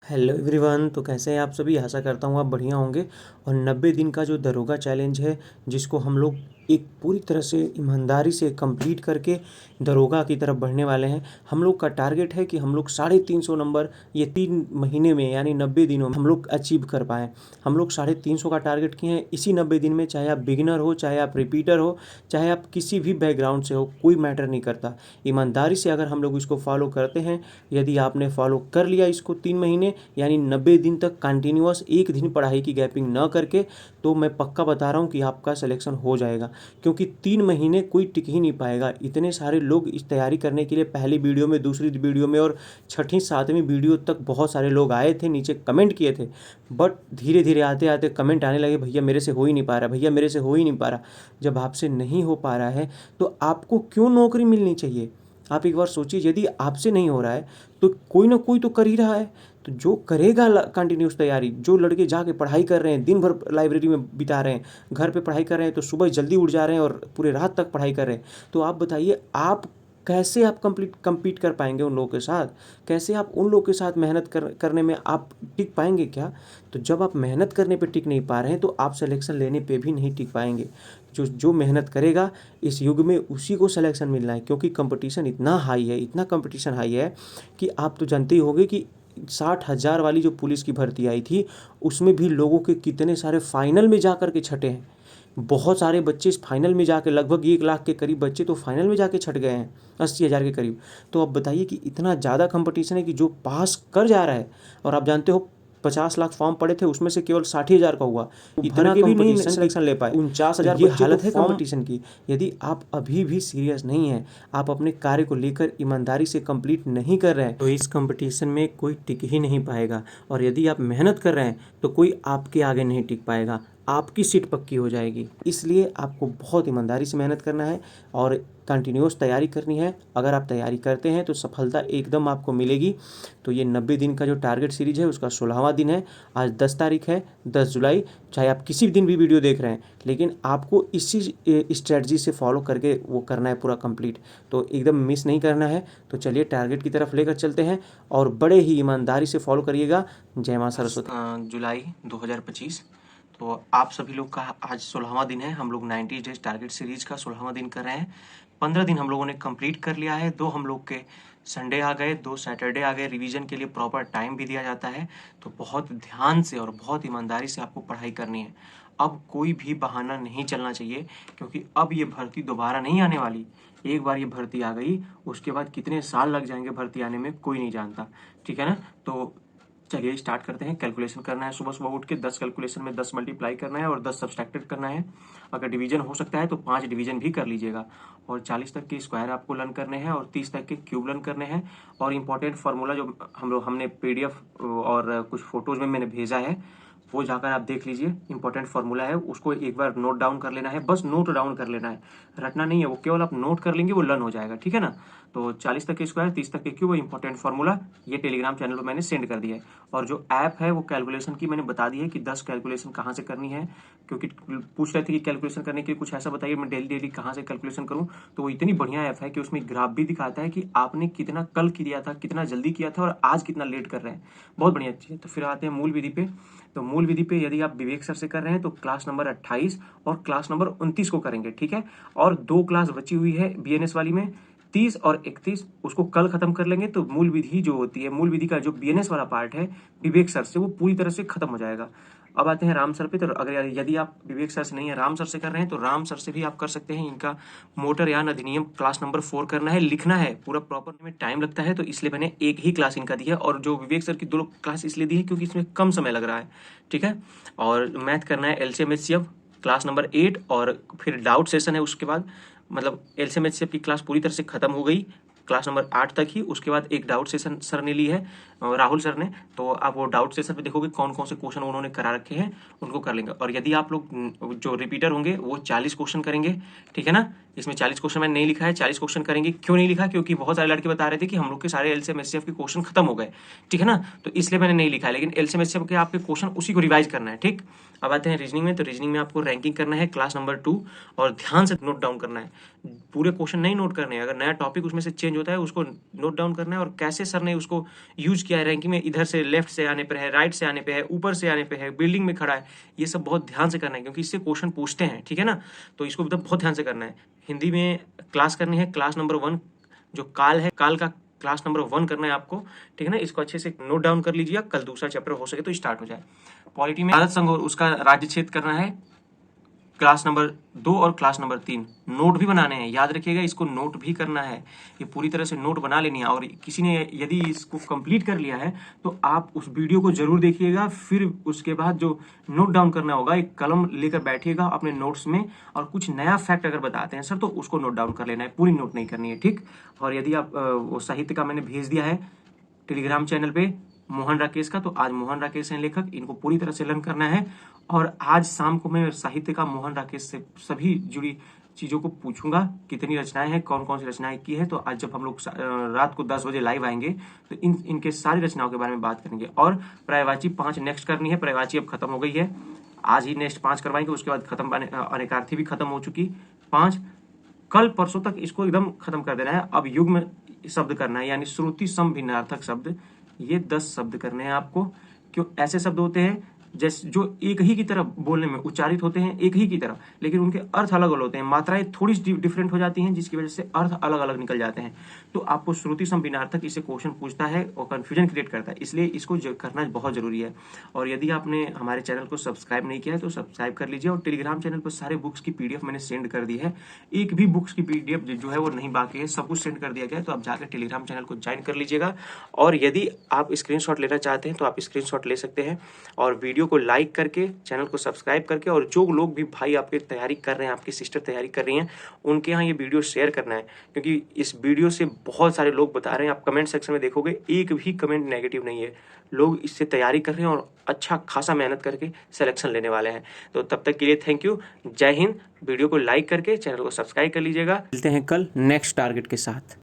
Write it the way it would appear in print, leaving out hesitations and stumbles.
Hello everyone. तो कैसे हैं आप सभी? आशा करता हूँ आप बढ़िया होंगे। और 90 दिन का जो दरोगा चैलेंज है, जिसको हम लोग एक पूरी तरह से ईमानदारी से कंप्लीट करके दरोगा की तरफ बढ़ने वाले हैं। हम लोग का टारगेट है कि हम लोग 350 नंबर ये 3 महीने में यानी 90 दिनों में हम लोग अचीव कर पाएँ। हम लोग 350 का टारगेट किए हैं इसी 90 दिन में। चाहे आप बिगिनर हो, चाहे आप रिपीटर हो, चाहे आप किसी भी बैकग्राउंड से हो, कोई मैटर नहीं करता। ईमानदारी से अगर हम लोग इसको फॉलो करते हैं, यदि आपने फॉलो कर लिया इसको 3 महीने यानी 90 दिन तक कंटिन्यूअस, एक दिन पढ़ाई की गैपिंग न करके, तो मैं पक्का बता रहा हूँ कि आपका सिलेक्शन हो जाएगा। क्योंकि 3 महीने कोई टिक ही नहीं पाएगा। इतने सारे लोग इस तैयारी करने के लिए पहली वीडियो में, दूसरी वीडियो में और छठी सातवीं वीडियो तक बहुत सारे लोग आए थे, नीचे कमेंट किए थे। बट धीरे धीरे आते आते कमेंट आने लगे, भैया मेरे से हो ही नहीं पा रहा, भैया मेरे से हो ही नहीं पा रहा। जब आपसे नहीं हो पा रहा है तो आपको क्यों नौकरी मिलनी चाहिए? आप एक बार सोचिए, यदि आपसे नहीं हो रहा है तो कोई ना कोई तो कर ही रहा है। तो जो करेगा कंटिन्यूस तैयारी, जो लड़के जाके पढ़ाई कर रहे हैं, दिन भर लाइब्रेरी में बिता रहे हैं, घर पे पढ़ाई कर रहे हैं, तो सुबह जल्दी उठ जा रहे हैं और पूरे रात तक पढ़ाई कर रहे हैं, तो आप बताइए आप कैसे आप compete कर पाएंगे उन लोगों के साथ? कैसे आप उन लोगों के साथ मेहनत करने में आप टिक पाएंगे क्या? तो जब आप मेहनत करने पे टिक नहीं पा रहे हैं तो आप सिलेक्शन लेने पे भी नहीं टिक पाएंगे। जो जो मेहनत करेगा इस युग में उसी को सिलेक्शन मिलना है। क्योंकि कंपटीशन इतना हाई है, इतना कंपटीशन हाई है कि आप तो जानते ही होंगे कि 60,000 वाली जो पुलिस की भर्ती आई थी, उसमें भी लोगों के कितने सारे फाइनल में जा कर के छटे हैं। बहुत सारे बच्चे इस फाइनल में जाके, लगभग 1 लाख के करीब बच्चे तो फाइनल में जाके छट गए हैं, 80,000 के करीब। तो अब बताइए कि इतना ज़्यादा कंपटीशन है कि जो पास कर जा रहा है, और आप जानते हो 50 लाख फॉर्म पड़े थे, उसमें से केवल 60,000 का हुआ। इतना के भी नहीं सिलेक्शन ले पाए। 49,000 ये हालत है कंपटीशन की। यदि आप अभी भी सीरियस नहीं हैं, आप अपने कार्य को लेकर ईमानदारी से कंप्लीट नहीं कर रहे हैं, तो इस कंपटीशन में कोई टिक ही नहीं पाएगा। और यदि आप मेहनत कर रहे हैं तो कोई आपके आगे नहीं टिक पाएगा, आपकी सीट पक्की हो जाएगी। इसलिए आपको बहुत ईमानदारी से मेहनत करना है और कंटिन्यूस तैयारी करनी है। अगर आप तैयारी करते हैं तो सफलता एकदम आपको मिलेगी। तो ये 90 दिन का जो टारगेट सीरीज है उसका 16वां दिन है। आज 10 तारीख है, 10 जुलाई। चाहे आप किसी भी दिन भी वीडियो देख रहे हैं, लेकिन आपको इसी स्ट्रेटजी से फॉलो करके वो करना है पूरा कंप्लीट। तो एकदम मिस नहीं करना है। तो चलिए टारगेट की तरफ लेकर चलते हैं और बड़े ही ईमानदारी से फॉलो करिएगा। जय माँ सरस्वती। जुलाई 2025। तो आप सभी लोग का आज 16वां दिन है। हम लोग 90 डेज टारगेट सीरीज का 16वां दिन कर रहे हैं। 15 दिन हम लोगों ने कंप्लीट कर लिया है। 2 हम लोग के संडे आ गए, 2 सैटरडे आ गए। रिवीजन के लिए प्रॉपर टाइम भी दिया जाता है। तो बहुत ध्यान से और बहुत ईमानदारी से आपको पढ़ाई करनी है। अब कोई भी बहाना नहीं चलना चाहिए, क्योंकि अब ये भर्ती दोबारा नहीं आने वाली। एक बार ये भर्ती आ गई, उसके बाद कितने साल लग जाएंगे भर्ती आने में कोई नहीं जानता। ठीक है ना? तो चलिए स्टार्ट करते हैं। कैलकुलेशन करना है, सुबह सुबह उठ के 10 कैलकुलेशन में 10 मल्टीप्लाई करना है और 10 सब्सट्रैक्टेड करना है। अगर डिवीजन हो सकता है तो 5 डिवीजन भी कर लीजिएगा। और 40 तक के स्क्वायर आपको लर्न करने हैं और 30 तक के क्यूब लर्न करने हैं। और इंपॉर्टेंट फार्मूला जो हमने पीडीएफ और कुछ फोटोज में मैंने भेजा है, वो जाकर आप देख लीजिए। इंपॉर्टेंट फार्मूला है, उसको एक बार नोट डाउन कर लेना है। बस नोट डाउन कर लेना है, रटना नहीं है। वो केवल आप नोट कर लेंगे, वो लर्न हो जाएगा। ठीक है ना? तो 40 तक के स्क्वायर, 30 तक के क्यूब, इंपॉर्टेंट फार्मूला ये टेलीग्राम चैनल पर मैंने सेंड कर दिया है। और जो ऐप है वो कैलकुलेशन की मैंने बता दी है कि 10 कैलकुलेशन कहाँ से करनी है। क्योंकि पूछ रहे थे कि कैलकुलेशन करने के लिए कुछ ऐसा बताइए, मैं डेली डेली कहाँ से कैलकुलेशन करूँ। तो वो इतनी बढ़िया ऐप है कि उसमें ग्राफ भी दिखाता है कि आपने कितना कल किया था, कितना जल्दी किया था और आज कितना लेट कर रहे हैं। बहुत बढ़िया चीज़ है। तो फिर आते हैं मूल विधि पे। तो मूल विधि पे यदि आप विवेक सर से कर रहे हैं तो क्लास नंबर 28 और क्लास नंबर 29 को करेंगे। ठीक है? और 2 क्लास बची हुई है बीएनएस वाली में, 30 और 31, उसको कल खत्म कर लेंगे। तो मूल विधि जो होती है, मूल विधि का जो बीएनएस वाला पार्ट है विवेक सर से, वो पूरी तरह से खत्म हो जाएगा। अब आते हैं राम सर पे। तो अगर यदि आप विवेक सर से नहीं है, राम सर से कर रहे हैं, तो राम सर से भी आप कर सकते हैं। इनका मोटरयान अधिनियम क्लास नंबर 4 करना है, लिखना है पूरा प्रॉपर में। टाइम लगता है तो इसलिए मैंने एक ही क्लास इनका दी है। और जो विवेक सर की 2 क्लास इसलिए दी है क्योंकि इसमें कम समय लग रहा है। ठीक है? और मैथ करना है एलसीएम एचसीएफ क्लास नंबर 8, और फिर डाउट सेशन है उसके बाद। मतलब एलसीएम एचसीएफ की क्लास पूरी तरह से खत्म हो गई क्लास नंबर 8 तक ही। उसके बाद एक डाउट सेशन सर ने ली है, राहुल सर ने। तो आप वो डाउट सेशन पे देखोगे कौन कौन से क्वेश्चन उन्होंने करा रखे हैं, उनको कर लेंगे। और यदि आप लोग जो रिपीटर होंगे वो 40 क्वेश्चन करेंगे। ठीक है ना? इसमें 40 क्वेश्चन मैंने नहीं लिखा है, 40 क्वेश्चन करेंगे। क्यों नहीं लिखा? क्योंकि बहुत सारे लड़के बता रहे थे कि हम लोग के सारे एलसीएम एचसीएफ के क्वेश्चन खत्म हो गए, ठीक है ना, तो इसलिए मैंने नहीं लिखा है। लेकिन एलसीएम एचसीएफ के आपके क्वेश्चन उसी को रिवाइज करना है, ठीक। अब आते हैं रीजनिंग में। तो रीजनिंग में आपको रैंकिंग करना है क्लास नंबर 2 और ध्यान से नोट डाउन करना है, पूरे क्वेश्चन नहीं नोट करने हैं। अगर नया टॉपिक उसमें से चेंज होता है उसको नोट डाउन करना है, और कैसे सर ने उसको यूज किया है रैंकिंग में, इधर से लेफ्ट से आने पर है, राइट से आने पे है, ऊपर से आने पे है, बिल्डिंग में खड़ा है, ये सब बहुत ध्यान से करना है क्योंकि इससे क्वेश्चन पूछते हैं, ठीक है ना। तो इसको एकदम बहुत ध्यान से करना है। हिंदी में क्लास करनी है क्लास नंबर 1, जो काल है, काल का क्लास नंबर 1 करना है आपको, ठीक है ना। इसको अच्छे से नोट डाउन कर लीजिए, कल दूसरा चैप्टर हो सके तो स्टार्ट हो जाए। पॉलिटी में भारत संघ और उसका राज्य क्षेत्र करना है क्लास नंबर 2 और क्लास नंबर 3। नोट भी बनाने हैं, याद रखिएगा, इसको नोट भी करना है, ये पूरी तरह से नोट बना लेनी है। और किसी ने यदि इसको कंप्लीट कर लिया है तो आप उस वीडियो को जरूर देखिएगा, फिर उसके बाद जो नोट डाउन करना होगा एक कलम लेकर बैठिएगा अपने नोट्स में, और कुछ नया फैक्ट अगर बताते हैं सर तो उसको नोट डाउन कर लेना है, पूरी नोट नहीं करनी है, ठीक। और यदि आप वो साहित्य का मैंने भेज दिया है टेलीग्राम चैनल पे मोहन राकेश का, तो आज मोहन राकेश हैं लेखक, इनको पूरी तरह से लर्न करना है। और आज शाम को मैं साहित्य का मोहन राकेश से सभी जुड़ी चीज़ों को पूछूंगा, कितनी रचनाएं हैं, कौन कौन सी रचनाएं की है। तो आज जब हम लोग रात को 10 बजे लाइव आएंगे तो इनके सारी रचनाओं के बारे में बात करेंगे। और पर्यायवाची 5 नेक्स्ट करनी है, पर्यायवाची अब खत्म हो गई है, आज ही नेक्स्ट 5 करवाएंगे, उसके बाद खत्म, अनेकार्थी भी खत्म हो चुकी 5, कल परसों तक इसको एकदम खत्म कर देना है। अब युग्म शब्द करना है, यानी श्रुति सम भिन्नार्थक शब्द, ये 10 शब्द करने हैं आपको। क्यों ऐसे शब्द होते हैं जैसे जो एक ही की तरह बोलने में उच्चारित होते हैं, एक ही की तरह, लेकिन उनके अर्थ अलग अलग होते हैं, मात्राएं थोड़ी सी डिफरेंट हो जाती हैं, जिसकी वजह से अर्थ अलग अलग निकल जाते हैं। तो आपको श्रुति सम भिन्नार्थक इससे क्वेश्चन पूछता है और कंफ्यूजन क्रिएट करता है, इसलिए इसको करना बहुत जरूरी है। और यदि आपने हमारे चैनल को सब्सक्राइब नहीं किया है तो सब्सक्राइब कर लीजिए। और टेलीग्राम चैनल पर सारे बुक्स की पीडीएफ मैंने सेंड कर दी है, एक भी बुक्स की पीडीएफ जो है वो नहीं बाकी है, सब कुछ सेंड कर दिया गया है। तो आप जाकर टेलीग्राम चैनल को ज्वाइन कर लीजिएगा। और यदि आप स्क्रीनशॉट लेना चाहते हैं तो आप स्क्रीनशॉट ले सकते हैं, और वीडियो को लाइक करके, चैनल को सब्सक्राइब करके, और जो लोग भी भाई आपके तैयारी कर रहे हैं, आपकी सिस्टर तैयारी कर रही हैं, उनके यहाँ ये वीडियो शेयर करना है, क्योंकि इस वीडियो से बहुत सारे लोग बता रहे हैं, आप कमेंट सेक्शन में देखोगे एक भी कमेंट नेगेटिव नहीं है, लोग इससे तैयारी कर रहे हैं और अच्छा खासा मेहनत करके सिलेक्शन लेने वाले हैं। तो तब तक के लिए थैंक यू, जय हिंद। वीडियो को लाइक करके चैनल को सब्सक्राइब कर लीजिएगा। मिलते हैं कल नेक्स्ट टारगेट के साथ।